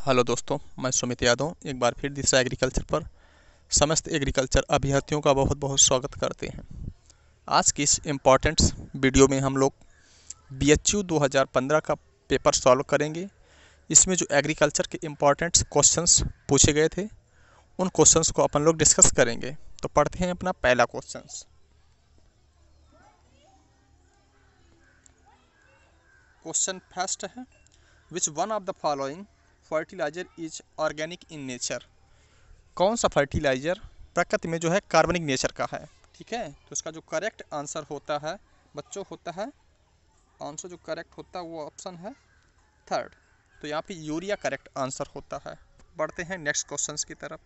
Hello दोस्तों, मैं सुमित यादव एक बार फिर दिशा एग्रीकल्चर पर समस्त एग्रीकल्चर अभ्यर्थियों का बहुत बहुत स्वागत करते हैं। आज की इस इम्पॉर्टेंट वीडियो में हम लोग BHU 2015 का पेपर सॉल्व करेंगे। इसमें जो एग्रीकल्चर के इम्पॉर्टेंट क्वेश्चंस पूछे गए थे उन क्वेश्चंस को अपन लोग डिस्कस करेंगे। तो पढ़ते हैं अपना पहला क्वेश्चंस। क्वेश्चन फर्स्ट है, which one of the following fertiliser is organic in nature. कौन सा फर्टिलाइजर प्रकृति में जो है कार्बनिक नेचर का है। ठीक है, तो इसका जो करेक्ट आंसर होता है बच्चों होता है, आंसर जो करेक्ट होता है वो ऑप्शन है थर्ड। तो यहाँ पे यूरिया करेक्ट आंसर होता है। बढ़ते हैं नेक्स्ट क्वेश्चंस की तरफ।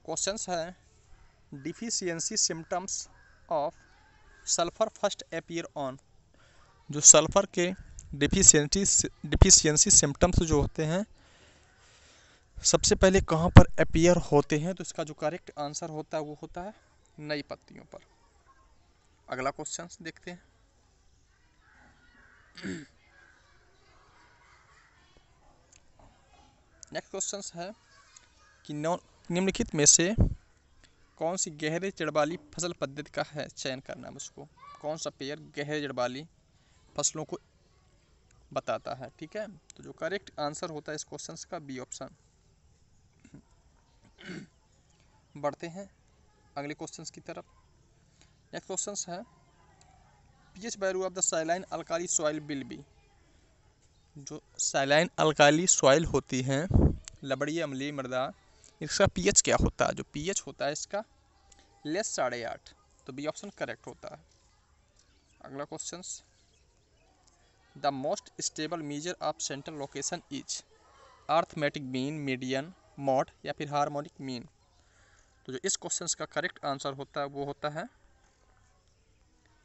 क्वेश्चंस है, deficiency symptoms of sulphur first appear on. जो सल्फर के डिफिशियंसी सिम्टम्स जो होते हैं सबसे पहले कहाँ पर अपीयर होते हैं। तो इसका जो करेक्ट आंसर होता है वो होता है नई पत्तियों पर। अगला क्वेश्चन देखते हैं। नेक्स्ट क्वेश्चन है कि निम्नलिखित में से कौन सी गहरे जड़ वाली फसल पद्धति का है चयन करना है मुझको। कौन सा पेयर गहरे जड़ वाली फसलों को बताता है। ठीक है, तो जो करेक्ट आंसर होता है इस क्वेश्चन का बी ऑप्शन। बढ़ते हैं अगले क्वेश्चंस की तरफ। नेक्स्ट क्वेश्चन है, pH value of the saline alkali soil will be. जो सैलाइन अल्काली सॉइल होती है, लवणीय अम्लीय मृदा, इसका पीएच क्या होता है। जो पीएच होता है इसका लेस 8.5। तो बी ऑप्शन करेक्ट होता है। अगला question, the most stable measure of central location is arithmetic mean, median, mod या फिर हार्मोनिक मीन। तो जो इस क्वेश्चन का करेक्ट आंसर होता है वो होता है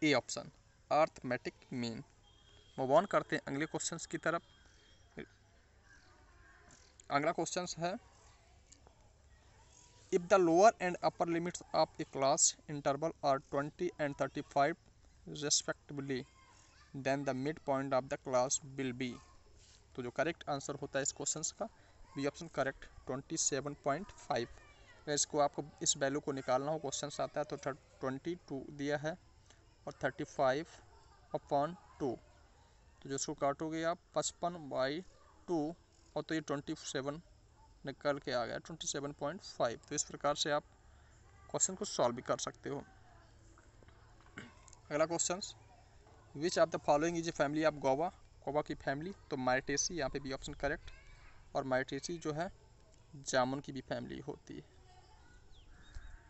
A option, arithmetic mean. Move on करते हैं अगले क्वेश्चन की तरफ। अगला क्वेश्चन है, if the lower and upper limits of a class interval are 20 and 35 respectively then the mid point of the class will be. तो जो करेक्ट आंसर होता है इस क्वेश्चन का बी ऑप्शन करेक्ट 27.5। अगर इसको आपको इस वैल्यू को निकालना हो क्वेश्चन आता है तो 22 दिया है और 35/2। तो जो इसको काटोगे आप 55/2 और तो ये 27 निकल के आ गया 27.5। तो इस प्रकार से आप क्वेश्चन को सॉल्व भी कर सकते हो। अगला question, which of the following is a family of Goa. Goa की फैमिली तो माइटेसी, यहाँ पे भी ऑप्शन करेक्ट। और माइटेसी जो है जामुन की भी फैमिली होती है।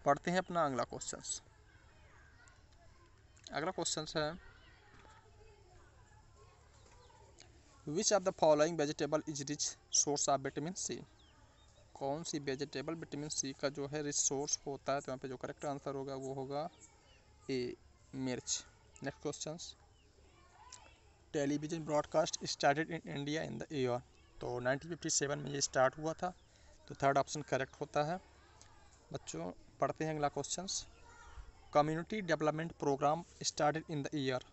पढ़ते हैं अपना अगला क्वेश्चन। अगला क्वेश्चन है, which of the following vegetable is rich source of vitamin C. कौन सी वेजिटेबल विटामिन सी का जो है रिच सोर्स होता है। तो यहाँ पे जो करेक्ट आंसर होगा वो होगा ए, मिर्च। Next question, television broadcast started in India in the year. तो 1957 में ये स्टार्ट हुआ था। तो थर्ड ऑप्शन करेक्ट होता है। बच्चों पढ़ते हैं अगला question, community development programme started in the year.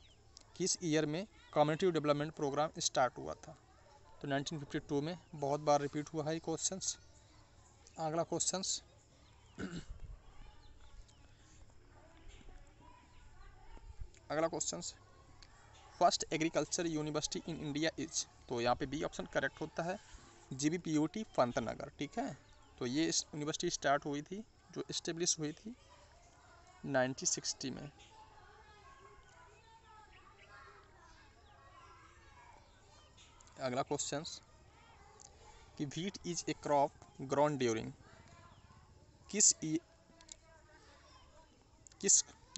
किस ईयर में कम्युनिटी डेवलपमेंट प्रोग्राम स्टार्ट हुआ था। तो 1952 में। बहुत बार रिपीट हुआ है ये क्वेश्चन। अगला क्वेश्चन, अगला question, first agriculture university in India is. तो यहाँ पे बी ऑप्शन करेक्ट होता है, GVPUT पंतनगर। ठीक है, तो ये यूनिवर्सिटी स्टार्ट हुई थी, जो इस्टेब्लिश हुई थी 1960 में। अगला क्वेश्चन, कि wheat is a crop grown during. किस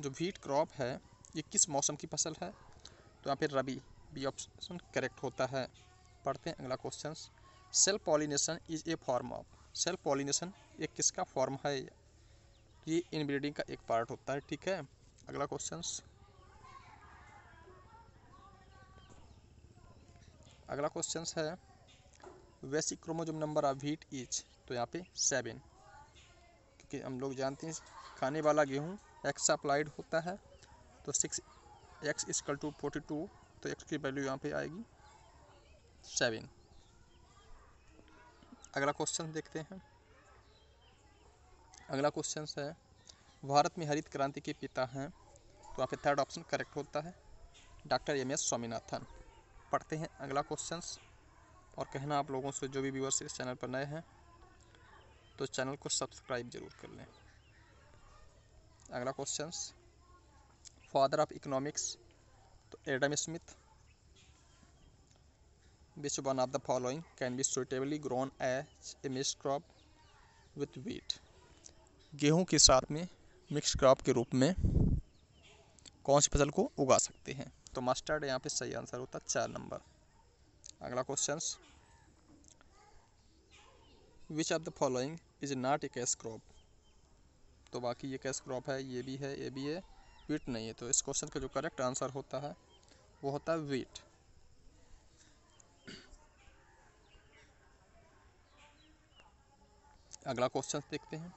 जो व्हीट क्रॉप है ये किस मौसम की फसल है। तो यहाँ पे रबी, बी ऑप्शन करेक्ट होता है। पढ़ते हैं अगला question, self pollination is a form of. Self pollination एक किसका फॉर्म है। ये इनब्रीडिंग का एक पार्ट होता है। ठीक है, अगला क्वेश्चन, अगला क्वेश्चन है, basic chromosome number of wheat is. तो यहाँ पे 7, क्योंकि हम लोग जानते हैं खाने वाला गेहूँ एक्स अप्लाइड होता है। तो 6x = 42 तो x की वैल्यू यहाँ पे आएगी 7। अगला क्वेश्चन देखते हैं। अगला क्वेश्चन है भारत में हरित क्रांति के पिता हैं, तो यहाँ पे थर्ड ऑप्शन करेक्ट होता है, डॉक्टर एम.एस. स्वामीनाथन। पढ़ते हैं अगला क्वेश्चन। और कहना आप लोगों से, जो भी व्यूअर्स इस चैनल पर नए हैं तो चैनल को सब्सक्राइब जरूर कर लें। अगला क्वेश्चन, फादर ऑफ इकोनॉमिक्स, तो Adam Smith. Which one of the following can be suitably grown as a mixed crop with wheat. गेहूं के साथ में मिक्स क्रॉप के रूप में कौन सी फसल को उगा सकते हैं, तो मस्टर्ड यहाँ पे सही आंसर होता है 4 नंबर। अगला question, which of the following is not a cash crop. तो बाकी ये कैश क्रॉप है, ये भी है, ये भी है, व्हीट नहीं है। तो इस क्वेश्चन का जो करेक्ट आंसर होता है वो होता है व्हीट। अगला क्वेश्चन देखते हैं।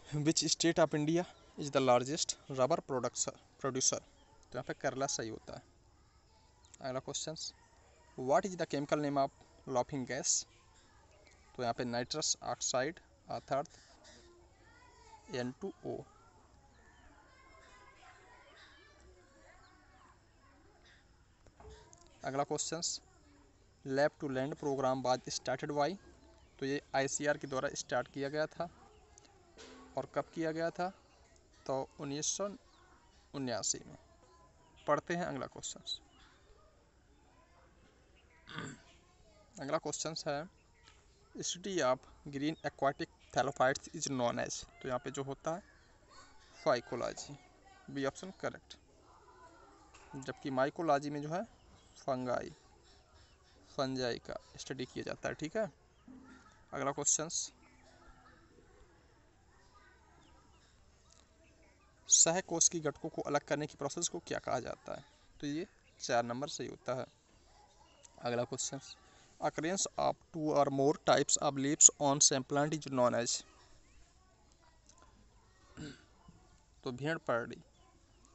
Which state of India is the largest rubber producer. तो यहाँ पे केरला सही होता है। अगला question, what is the chemical name of laughing gas. तो यहाँ पे नाइट्रस ऑक्साइड अर्थात N2O। अगला question, lab to land programme was started by. तो ये ICR के द्वारा स्टार्ट किया गया था। और कब किया गया था, तो 1979 में। पढ़ते हैं अगला क्वेश्चन। अगला क्वेश्चन है study of green aquatic thallophytes is known as. तो यहाँ पे जो होता है फाइकोलॉजी, बी ऑप्शन करेक्ट। जबकि माइकोलॉजी में जो है फंजाई का स्टडी किया जाता है। ठीक है। अगला क्वेश्चन, सहकोश की घटकों को अलग करने की प्रोसेस को क्या कहा जाता है। तो ये 4 नंबर सही होता है। अगला question, occurrence of 2 or more types of leaves on same plant is known as। तो भेड़ पर्डी,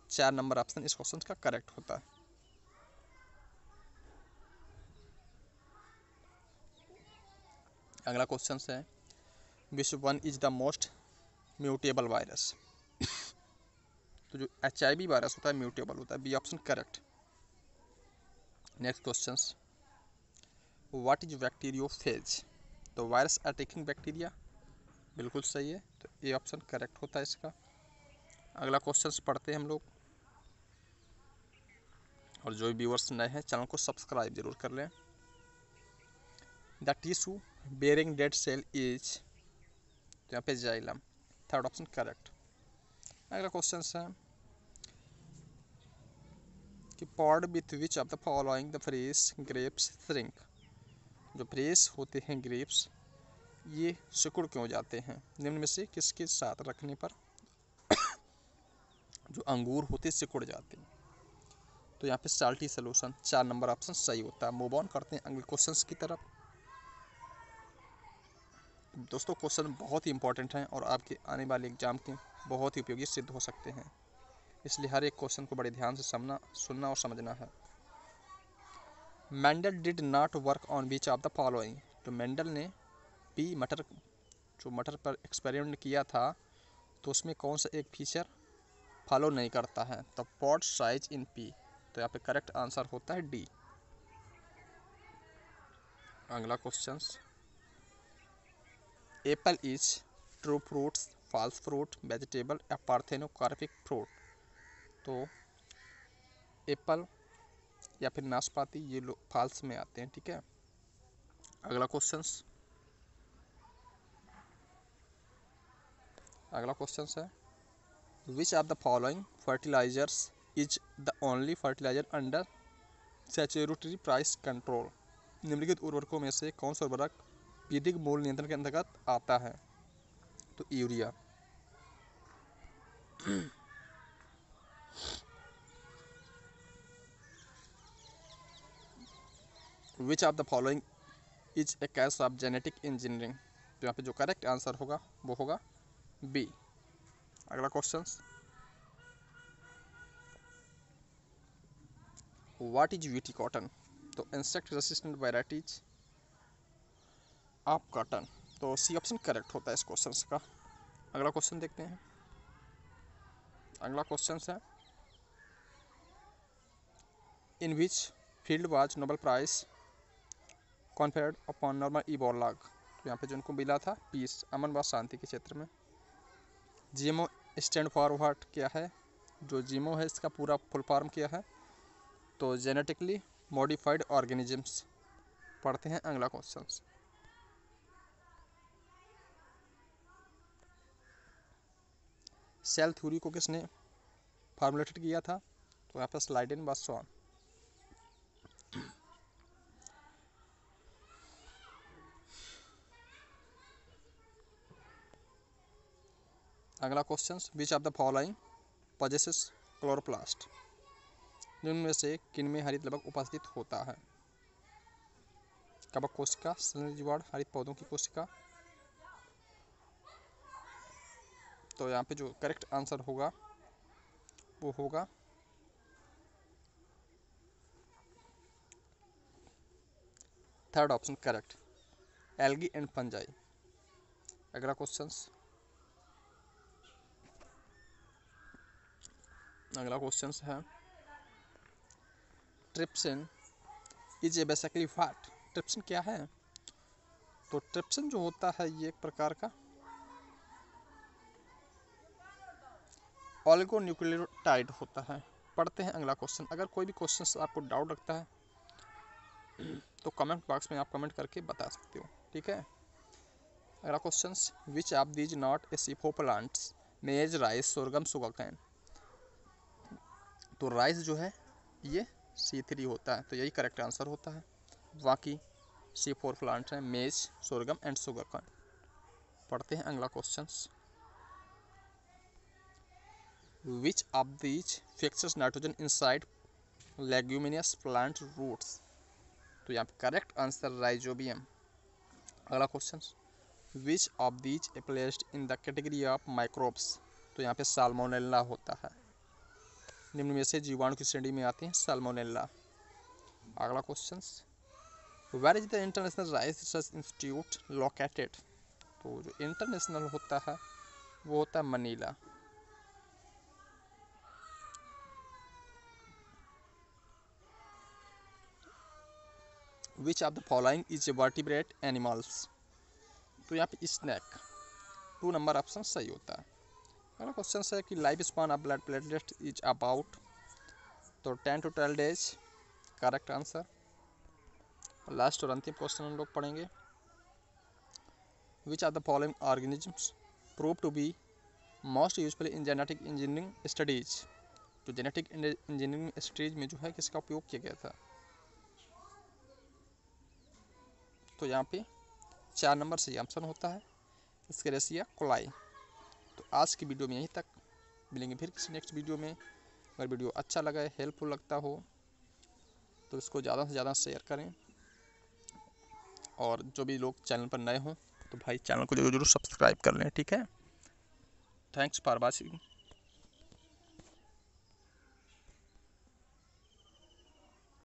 4 नंबर ऑप्शन इस क्वेश्चन का करेक्ट होता है। अगला क्वेश्चन है which one is the most mutable virus. तो जो HIV वायरस होता है म्यूटेबल होता है, B option correct. Next question, what is bacteriophage. तो वायरस अटैकिंग बैक्टीरिया, बिल्कुल सही है, तो ए ऑप्शन करेक्ट होता है इसका। अगला क्वेश्चन पढ़ते हैं हम लोग। और जो भी व्यूअर्स नए हैं चैनल को सब्सक्राइब जरूर कर लें। The tissue bearing dead cell is. तो यहाँ पे जाइलम, थर्ड ऑप्शन करेक्ट। अगला क्वेश्चन है कि pod with which of the following the fresh grapes shrink. जो फ्रेश होते हैं ग्रेप्स ये सिकुड़ क्यों जाते हैं, निम्न में से किसके साथ रखने पर जो अंगूर होते सिकुड़ जाते हैं। तो यहाँ पे साल्टी सोल्यूशन, 4 नंबर ऑप्शन सही होता है। मूव ऑन करते हैं अगले क्वेश्चंस की तरफ। दोस्तों क्वेश्चन बहुत ही इंपॉर्टेंट हैं और आपके आने वाले एग्जाम के बहुत ही उपयोगी सिद्ध हो सकते हैं, इसलिए हर एक क्वेश्चन को बड़े ध्यान से सुनना और समझना है। Mendel did not work on which of the following. तो मेंडल ने पी मटर पर एक्सपेरिमेंट किया था, तो उसमें कौन सा एक फीचर फॉलो नहीं करता है, तो पॉड साइज इन पी। तो यहाँ पे करेक्ट आंसर होता है डी। अगला question, apple is true fruits, false fruit, vegetable या पार्थेनोकार्पिक फ्रूट। तो एप्पल या फिर नाशपाती ये लोग फॉल्स में आते हैं। ठीक है। अगला क्वेश्चन है which of the following fertilisers is the only fertiliser under statutory price control. निम्नलिखित उर्वरकों में से कौन सा उर्वरक विधिक मूल्य नियंत्रण के अंतर्गत आता है, तो urea. Which of the following is A case of genetic engineering. तो यहाँ पे जो करेक्ट आंसर होगा वो होगा बी। अगला question, what is VT cotton? तो insect resistant varieties of cotton. तो सी ऑप्शन करेक्ट होता है इस क्वेश्चन का। अगला क्वेश्चन देखते हैं। अगला क्वेश्चन है in which field was Nobel prize conferred upon Norman E Borlaug. तो यहाँ पे जो उनको मिला था पीस, अमन व शांति के क्षेत्र में। जीएमओ स्टैंड फॉर व्हाट क्या है? जो जीएमओ है इसका पूरा फुल फॉर्म क्या है? तो जेनेटिकली मॉडिफाइड ऑर्गेनिजम्स। पढ़ते हैं अगला क्वेश्चन। सेल थ्योरी को किसने फॉर्मुलेटेड किया था? तो यहाँ पर स्लाइडेन व सॉन। अगला question, which of the following possesses chloroplast. जिनमें से किन में हरित लवक उपस्थित होता है? कवक कोशिका, स्तनधारी जीवाणु, हरित पौधों की कोशिका। तो यहाँ पे जो करेक्ट आंसर होगा वो होगा third option correct, algae and fungi. अगला क्वेश्चन, है trypsin is a basically what. Trypsin क्या है? तो ट्रिप्सिन जो होता है ये एक प्रकार का ऑलिगोन्यूक्लियोटाइड होता है। पढ़ते हैं अगला क्वेश्चन। अगर कोई भी क्वेश्चन आपको डाउट लगता है तो कमेंट बॉक्स में आप कमेंट करके बता सकते हो, ठीक है। अगला question, which of these not a C four plants maize rice sorghum sugarcane. तो राइस जो है ये C3 होता है, तो यही करेक्ट आंसर होता है। बाकी C4 प्लांट हैं, मेज, सोरगम एंड सुगरकेन। पढ़ते हैं अगला question, which of these fixes nitrogen inside leguminous plant roots. तो यहाँ पे करेक्ट आंसर राइजोबियम। अगला question, which of these a placed in the category of microbes. तो यहाँ पे साल्मोनेला होता है। निम्न में से जीवाणु की श्रेणी में आते हैं साल्मोनेला। अगला question, where is the international rice research institute located. तो जो इंटरनेशनल होता है वो होता है Manila. Which of the following is a vertebrate animals. तो यहाँ पे स्नैक 2 नंबर ऑप्शन सही होता है। अगला क्वेश्चन है कि life span of blood platelet is about. तो 10 to 12 days correct answer. Last और अंतिम क्वेश्चन हम लोग पढ़ेंगे, which of the following organisms prove to be most useful in genetic engineering studies. तो जेनेटिक इंजीनियरिंग स्टडीज में जो है किसका उपयोग किया गया था? तो यहाँ पे 4 नंबर सही ऑप्शन होता है, एस्केरिसिया कोलाई। तो आज की वीडियो में यहीं तक, मिलेंगे फिर किसी नेक्स्ट वीडियो में। अगर वीडियो अच्छा लगा है, हेल्पफुल लगता हो तो इसको ज़्यादा से ज़्यादा शेयर करें। और जो भी लोग चैनल पर नए हों तो भाई चैनल को जरूर सब्सक्राइब कर लें, ठीक है। Thanks for watching.